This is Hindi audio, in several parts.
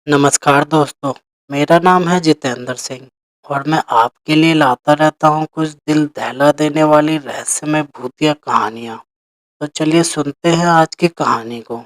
नमस्कार दोस्तों, मेरा नाम है जितेंद्र सिंह और मैं आपके लिए लाता रहता हूँ कुछ दिल दहला देने वाली रहस्यमय भूतिया कहानियाँ। तो चलिए सुनते हैं आज की कहानी को।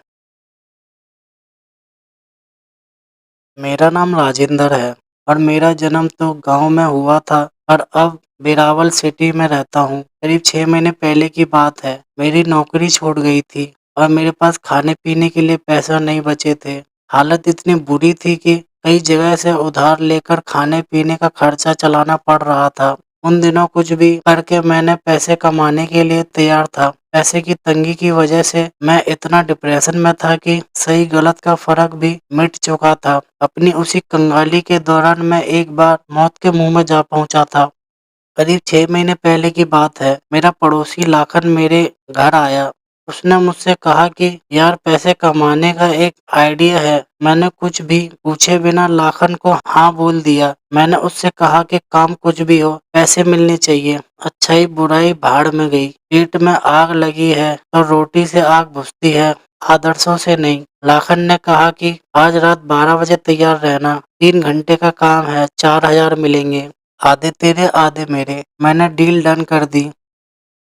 मेरा नाम राजेंद्र है और मेरा जन्म तो गांव में हुआ था और अब वेरावल सिटी में रहता हूँ। करीब 6 महीने पहले की बात है। मेरी नौकरी छूट गई थी और मेरे पास खाने पीने के लिए पैसा नहीं बचे थे। हालत इतनी बुरी थी कि कई जगह से उधार लेकर खाने पीने का खर्चा चलाना पड़ रहा था। उन दिनों कुछ भी करके मैंने पैसे कमाने के लिए तैयार था। पैसे की तंगी की वजह से मैं इतना डिप्रेशन में था कि सही गलत का फर्क भी मिट चुका था। अपनी उसी कंगाली के दौरान मैं एक बार मौत के मुंह में जा पहुंचा था। करीब 6 महीने पहले की बात है। मेरा पड़ोसी लाखन मेरे घर आया। उसने मुझसे कहा कि यार पैसे कमाने का एक आइडिया है। मैंने कुछ भी पूछे बिना लाखन को हाँ बोल दिया। मैंने उससे कहा कि काम कुछ भी हो, पैसे मिलने चाहिए। अच्छाई बुराई भाड़ में गई। पेट में आग लगी है तो रोटी से आग बुझती है, आदर्शों से नहीं। लाखन ने कहा कि आज रात 12 बजे तैयार रहना। 3 घंटे का काम है, 4,000 मिलेंगे। आधे तेरे आधे मेरे। मैंने डील डन कर दी।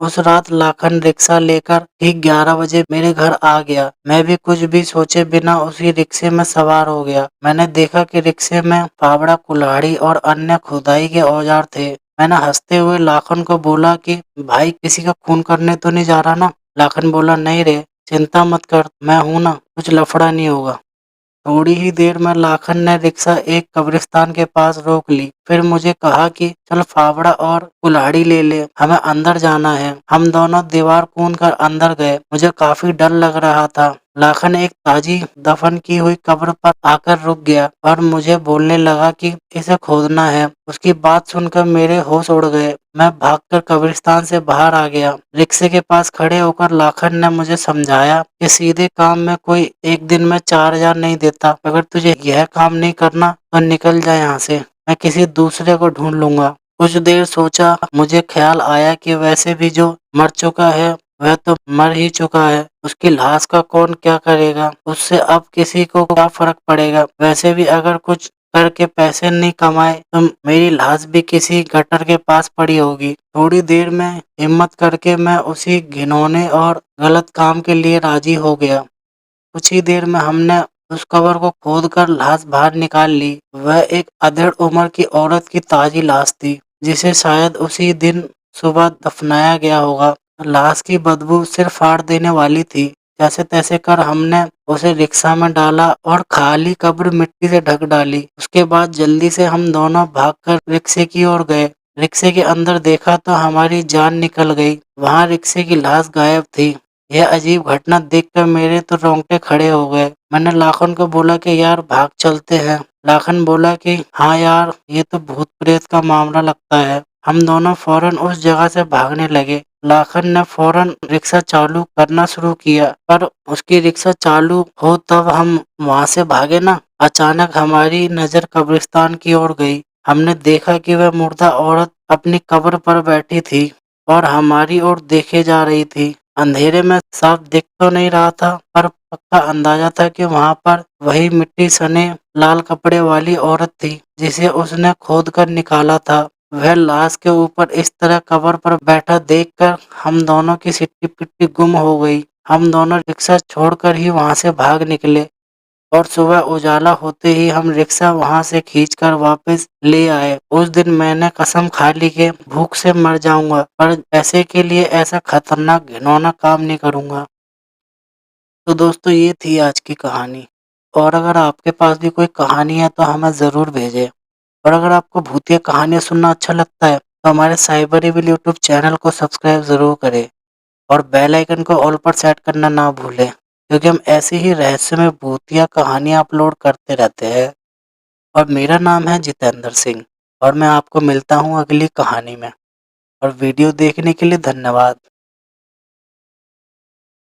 उस रात लाखन रिक्शा लेकर ठीक 11 बजे मेरे घर आ गया। मैं भी कुछ भी सोचे बिना उसी रिक्शे में सवार हो गया। मैंने देखा कि रिक्शे में फावड़ा, कुल्हाड़ी और अन्य खुदाई के औजार थे। मैंने हंसते हुए लाखन को बोला कि भाई किसी का खून करने तो नहीं जा रहा ना। लाखन बोला नहीं रे, चिंता मत कर, मैं हूं ना, कुछ लफड़ा नहीं होगा। थोड़ी ही देर में लाखन ने रिक्शा एक कब्रिस्तान के पास रोक ली। फिर मुझे कहा कि चल फावड़ा और कुल्हाड़ी ले ले, हमें अंदर जाना है। हम दोनों दीवार कूद कर अंदर गए। मुझे काफी डर लग रहा था। लाखन एक ताजी दफन की हुई कब्र पर आकर रुक गया और मुझे बोलने लगा कि इसे खोदना है। उसकी बात सुनकर मेरे होश उड़ गए। मैं भागकर कब्रिस्तान से बाहर आ गया। रिक्शे के पास खड़े होकर लाखन ने मुझे समझाया कि सीधे काम में कोई एक दिन में 4,000 नहीं देता। अगर तुझे यह काम नहीं करना तो निकल जा यहाँ से, मैं किसी दूसरे को ढूंढ लूंगा। कुछ देर सोचा। मुझे ख्याल आया कि वैसे भी जो मर चुका है वह तो मर ही चुका है। उसकी लाश का कौन क्या करेगा, उससे अब किसी को क्या फर्क पड़ेगा। वैसे भी अगर कुछ करके पैसे नहीं कमाए तो मेरी लाश भी किसी गटर के पास पड़ी होगी। थोड़ी देर में हिम्मत करके मैं उसी घिनौने और गलत काम के लिए राजी हो गया। कुछ ही देर में हमने उस कबर को खोद कर लाश बाहर निकाल ली। वह एक अधेड़ उम्र की औरत की ताजी लाश थी, जिसे शायद उसी दिन सुबह दफनाया गया होगा। लाश की बदबू सिर फाड़ देने वाली थी। जैसे तैसे कर हमने उसे रिक्शा में डाला और खाली कब्र मिट्टी से ढक डाली। उसके बाद जल्दी से हम दोनों भागकर रिक्शे की ओर गए। रिक्शे के अंदर देखा तो हमारी जान निकल गई। वहां रिक्शे की लाश गायब थी। यह अजीब घटना देखकर मेरे तो रोंगटे खड़े हो गए। मैंने लाखन को बोला कि यार भाग चलते हैं। लाखन बोला कि हाँ यार, ये तो भूत प्रेत का मामला लगता है। हम दोनों फौरन उस जगह से भागने लगे। लाखन ने फौरन रिक्शा चालू करना शुरू किया, पर उसकी रिक्शा चालू हो तब हम वहां से भागे ना। अचानक हमारी नजर कब्रिस्तान की ओर गई। हमने देखा कि वह मुर्दा औरत अपनी कब्र पर बैठी थी और हमारी ओर देखे जा रही थी। अंधेरे में साफ दिख तो नहीं रहा था, पर पक्का अंदाजा था कि वहां पर वही मिट्टी सने लाल कपड़े वाली औरत थी जिसे उसने खोद कर निकाला था। वह लाश के ऊपर इस तरह कब्र पर बैठा देखकर हम दोनों की सिट्टी पिट्टी गुम हो गई। हम दोनों रिक्शा छोड़कर ही वहां से भाग निकले और सुबह उजाला होते ही हम रिक्शा वहां से खींचकर वापस ले आए। उस दिन मैंने कसम खा ली कि भूख से मर जाऊंगा, पर पैसे के लिए ऐसा खतरनाक घिनौना काम नहीं करूंगा। तो दोस्तों, ये थी आज की कहानी। और अगर आपके पास भी कोई कहानी है तो हमें ज़रूर भेजें। और अगर आपको भूतिया कहानियाँ सुनना अच्छा लगता है तो हमारे साइबर एविल यूट्यूब चैनल को सब्सक्राइब ज़रूर करें और बेल आइकन को ऑल पर सेट करना ना भूलें, क्योंकि हम ऐसी ही रहस्यमय भूतिया कहानियाँ अपलोड करते रहते हैं। और मेरा नाम है जितेंद्र सिंह और मैं आपको मिलता हूँ अगली कहानी में। और वीडियो देखने के लिए धन्यवाद।